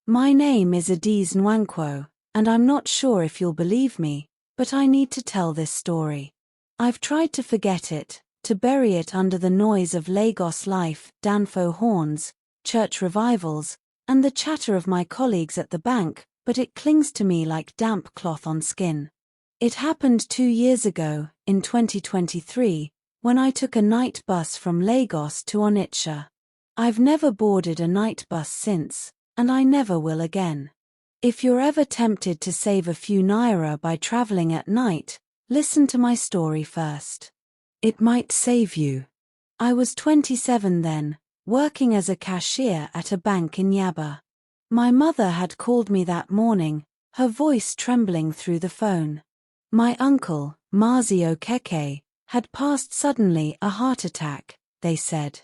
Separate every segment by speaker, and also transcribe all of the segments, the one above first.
Speaker 1: My name is Adiz Nwankwo, and I'm not sure if you'll believe me, but I need to tell this story. I've tried to forget it, to bury it under the noise of Lagos life, Danfo horns, church revivals, and the chatter of my colleagues at the bank, but it clings to me like damp cloth on skin. It happened 2 years ago, in 2023, when I took a night bus from Lagos to Onitsha. I've never boarded a night bus since, and I never will again. If you're ever tempted to save a few naira by traveling at night, listen to my story first. It might save you. I was 27 then, working as a cashier at a bank in Yaba. My mother had called me that morning, her voice trembling through the phone. My uncle, Mazi Okeke, had passed suddenly a heart attack, they said.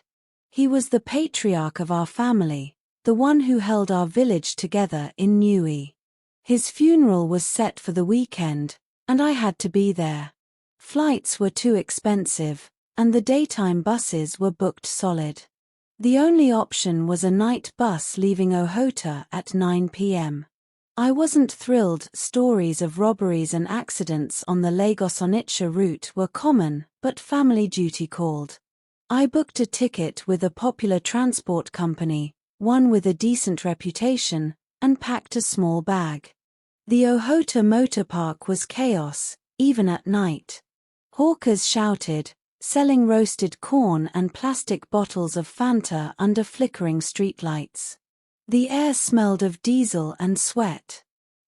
Speaker 1: He was the patriarch of our family, the one who held our village together in Niue. His funeral was set for the weekend, and I had to be there. Flights were too expensive, and the daytime buses were booked solid. The only option was a night bus leaving Ohota at 9 p.m. I wasn't thrilled. Stories of robberies and accidents on the Lagos-Onitsha route were common, but family duty called. I booked a ticket with a popular transport company, one with a decent reputation, and packed a small bag. The Ohota motor park was chaos, even at night. Hawkers shouted, selling roasted corn and plastic bottles of Fanta under flickering streetlights. The air smelled of diesel and sweat.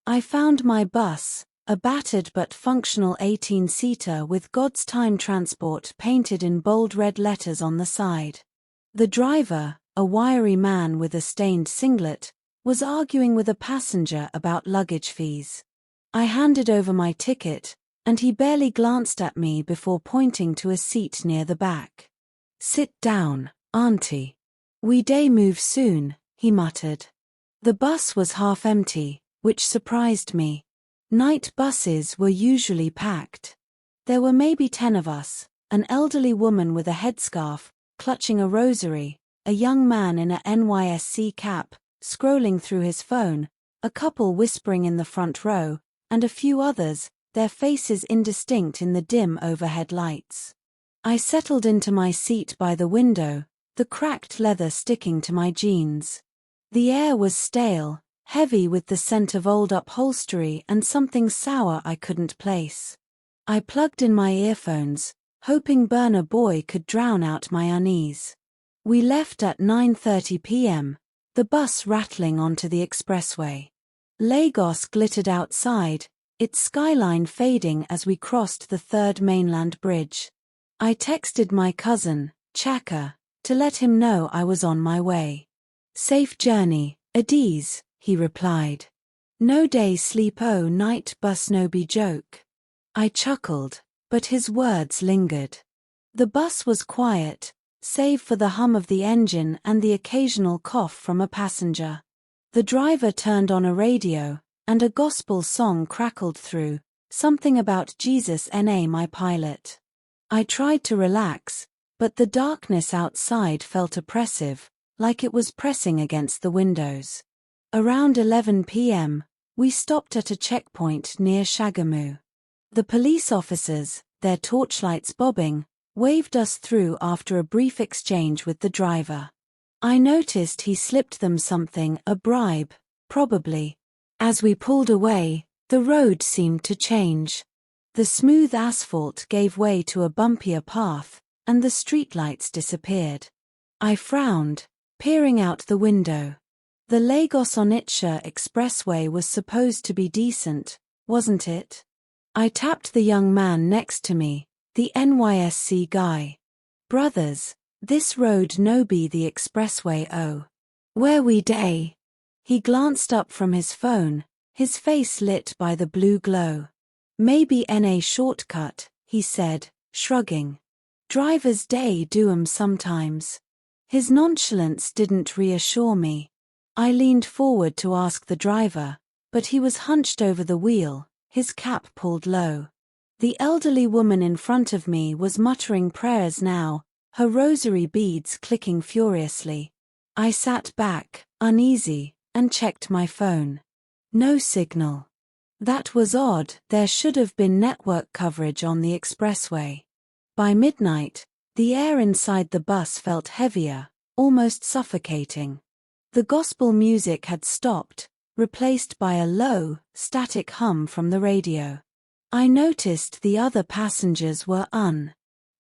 Speaker 1: I found my bus, a battered but functional 18-seater with God's Time Transport painted in bold red letters on the side. The driver, a wiry man with a stained singlet, was arguing with a passenger about luggage fees. I handed over my ticket, and he barely glanced at me before pointing to a seat near the back. "Sit down, auntie. We day move soon," he muttered. The bus was half empty, which surprised me. Night buses were usually packed. There were maybe 10 of us, an elderly woman with a headscarf, clutching a rosary, a young man in a NYSC cap, scrolling through his phone, a couple whispering in the front row, and a few others, their faces indistinct in the dim overhead lights. I settled into my seat by the window, the cracked leather sticking to my jeans. The air was stale, heavy with the scent of old upholstery and something sour I couldn't place. I plugged in my earphones, hoping Burna Boy could drown out my unease. We left at 9:30 p.m., the bus rattling onto the expressway. Lagos glittered outside, its skyline fading as we crossed the third mainland bridge. I texted my cousin, Chaka, to let him know I was on my way. "Safe journey, Adiz," he replied. "No day sleep night bus no be joke." I chuckled, but his words lingered. The bus was quiet, save for the hum of the engine and the occasional cough from a passenger. The driver turned on a radio, and a gospel song crackled through, something about Jesus na my pilot. I tried to relax, but the darkness outside felt oppressive, like it was pressing against the windows. Around 11 p.m., we stopped at a checkpoint near Shagamu. The police officers, their torchlights bobbing, waved us through after a brief exchange with the driver. I noticed he slipped them something, a bribe, probably. As we pulled away, the road seemed to change. The smooth asphalt gave way to a bumpier path, and the streetlights disappeared. I frowned, peering out the window. The Lagos-Onitsha expressway was supposed to be decent, wasn't it? I tapped the young man next to me, the NYSC guy. "Brothers, this road no be the expressway where we day?" He glanced up from his phone, his face lit by the blue glow. "Maybe NA shortcut," he said, shrugging. "Drivers day do 'em sometimes." His nonchalance didn't reassure me. I leaned forward to ask the driver, but he was hunched over the wheel, his cap pulled low. The elderly woman in front of me was muttering prayers now, her rosary beads clicking furiously. I sat back, uneasy, and checked my phone. No signal. That was odd, there should have been network coverage on the expressway. By midnight, the air inside the bus felt heavier, almost suffocating. The gospel music had stopped, replaced by a low, static hum from the radio. I noticed the other passengers were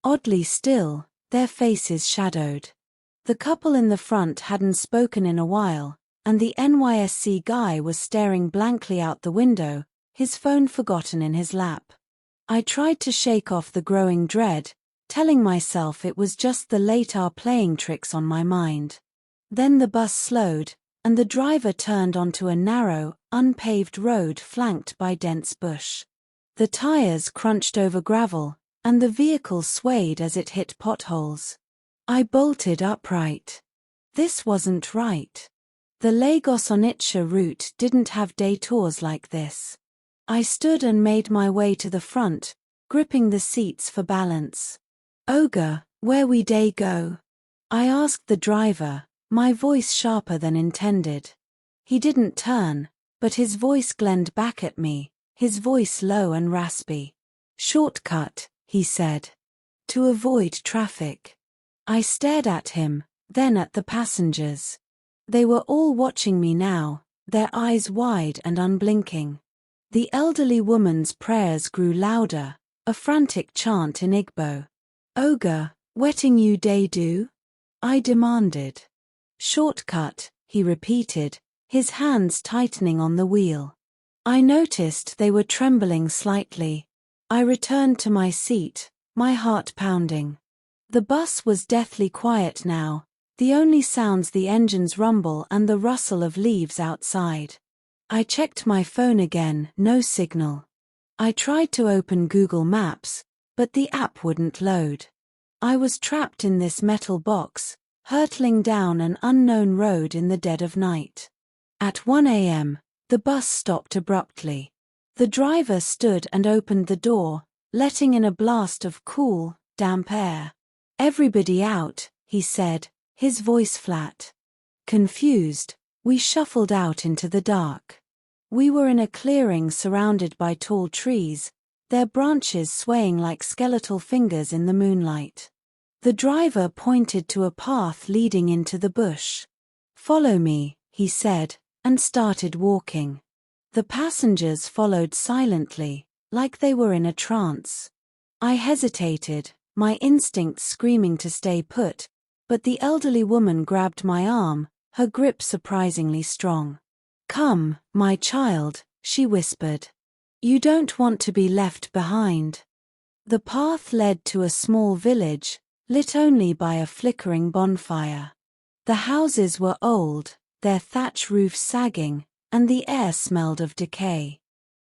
Speaker 1: oddly still, their faces shadowed. The couple in the front hadn't spoken in a while, and the NYSC guy was staring blankly out the window, his phone forgotten in his lap. I tried to shake off the growing dread, telling myself it was just the late hour playing tricks on my mind. Then the bus slowed, and the driver turned onto a narrow, unpaved road flanked by dense bush. The tires crunched over gravel, and the vehicle swayed as it hit potholes. I bolted upright. This wasn't right. The Lagos-Onitsha route didn't have day tours like this. I stood and made my way to the front, gripping the seats for balance. "Oga, where we dey go?" I asked the driver, my voice sharper than intended. He didn't turn, but his voice glenned back at me, his voice low and raspy. "Shortcut," he said. "To avoid traffic." I stared at him, then at the passengers. They were all watching me now, their eyes wide and unblinking. The elderly woman's prayers grew louder, a frantic chant in Igbo. "Oga, wetin you dey do?" I demanded. "Shortcut," he repeated, his hands tightening on the wheel. I noticed they were trembling slightly. I returned to my seat, my heart pounding. The bus was deathly quiet now, the only sounds the engine's rumble and the rustle of leaves outside. I checked my phone again, no signal. I tried to open Google Maps, but the app wouldn't load. I was trapped in this metal box, hurtling down an unknown road in the dead of night. At 1 a.m., the bus stopped abruptly. The driver stood and opened the door, letting in a blast of cool, damp air. "Everybody out," he said, his voice flat. Confused, we shuffled out into the dark. We were in a clearing surrounded by tall trees, their branches swaying like skeletal fingers in the moonlight. The driver pointed to a path leading into the bush. "Follow me," he said, and started walking. The passengers followed silently, like they were in a trance. I hesitated, my instincts screaming to stay put, but the elderly woman grabbed my arm, her grip surprisingly strong. "Come, my child," she whispered. "You don't want to be left behind." The path led to a small village, lit only by a flickering bonfire. The houses were old, their thatch roofs sagging, and the air smelled of decay.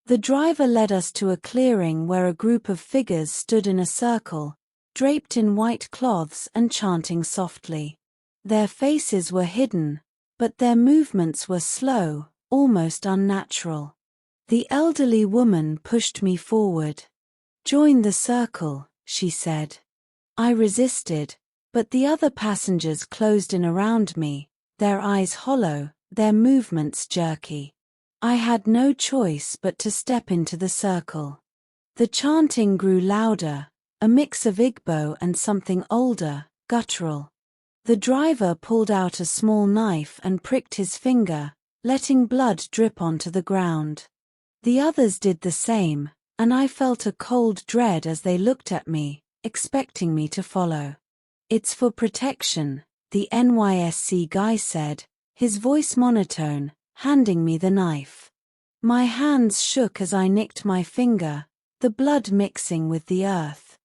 Speaker 1: The driver led us to a clearing where a group of figures stood in a circle, draped in white cloths and chanting softly. Their faces were hidden, but their movements were slow, almost unnatural. The elderly woman pushed me forward. "Join the circle," she said. I resisted, but the other passengers closed in around me, their eyes hollow, their movements jerky. I had no choice but to step into the circle. The chanting grew louder, a mix of Igbo and something older, guttural. The driver pulled out a small knife and pricked his finger, letting blood drip onto the ground. The others did the same, and I felt a cold dread as they looked at me, expecting me to follow. "It's for protection," the NYSC guy said, his voice monotone, handing me the knife. My hands shook as I nicked my finger, the blood mixing with the earth.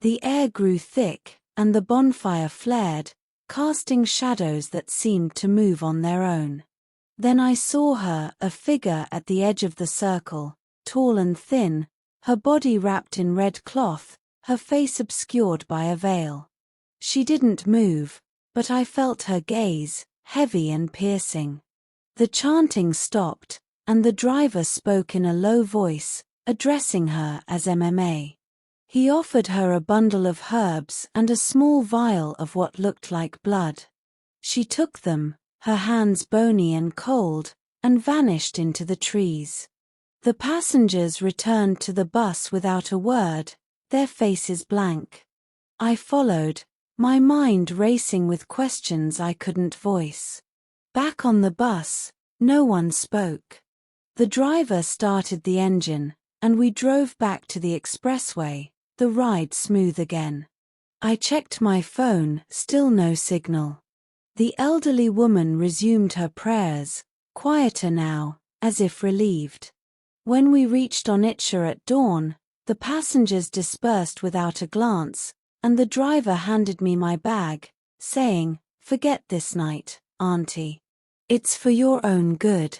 Speaker 1: The air grew thick, and the bonfire flared, casting shadows that seemed to move on their own. Then I saw her, a figure at the edge of the circle, tall and thin, her body wrapped in red cloth, her face obscured by a veil. She didn't move, but I felt her gaze, heavy and piercing. The chanting stopped, and the driver spoke in a low voice, addressing her as MMA. He offered her a bundle of herbs and a small vial of what looked like blood. She took them, her hands bony and cold, and vanished into the trees. The passengers returned to the bus without a word, their faces blank. I followed, my mind racing with questions I couldn't voice. Back on the bus, no one spoke. The driver started the engine, and we drove back to the expressway, the ride smooth again. I checked my phone, still no signal. The elderly woman resumed her prayers, quieter now, as if relieved. When we reached Onitsha at dawn, the passengers dispersed without a glance, and the driver handed me my bag, saying, "Forget this night, Auntie. It's for your own good."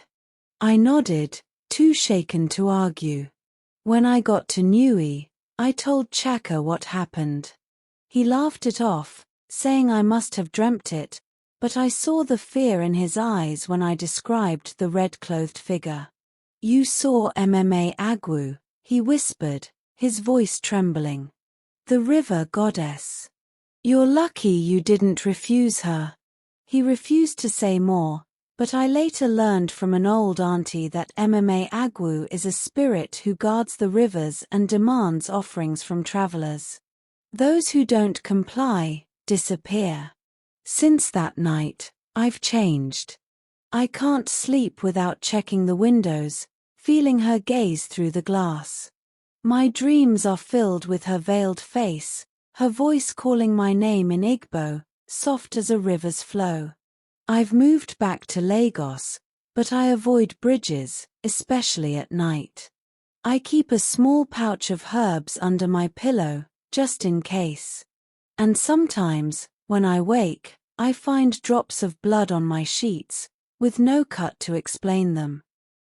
Speaker 1: I nodded, too shaken to argue. When I got to Niue, I told Chaka what happened. He laughed it off, saying I must have dreamt it, but I saw the fear in his eyes when I described the red-clothed figure. "You saw Mma Agwu," he whispered, his voice trembling. "The river goddess. You're lucky you didn't refuse her." He refused to say more, but I later learned from an old auntie that Mma Agwu is a spirit who guards the rivers and demands offerings from travelers. Those who don't comply, disappear. Since that night, I've changed. I can't sleep without checking the windows, feeling her gaze through the glass. My dreams are filled with her veiled face, her voice calling my name in Igbo, soft as a river's flow. I've moved back to Lagos, but I avoid bridges, especially at night. I keep a small pouch of herbs under my pillow, just in case. And sometimes, when I wake, I find drops of blood on my sheets, with no cut to explain them.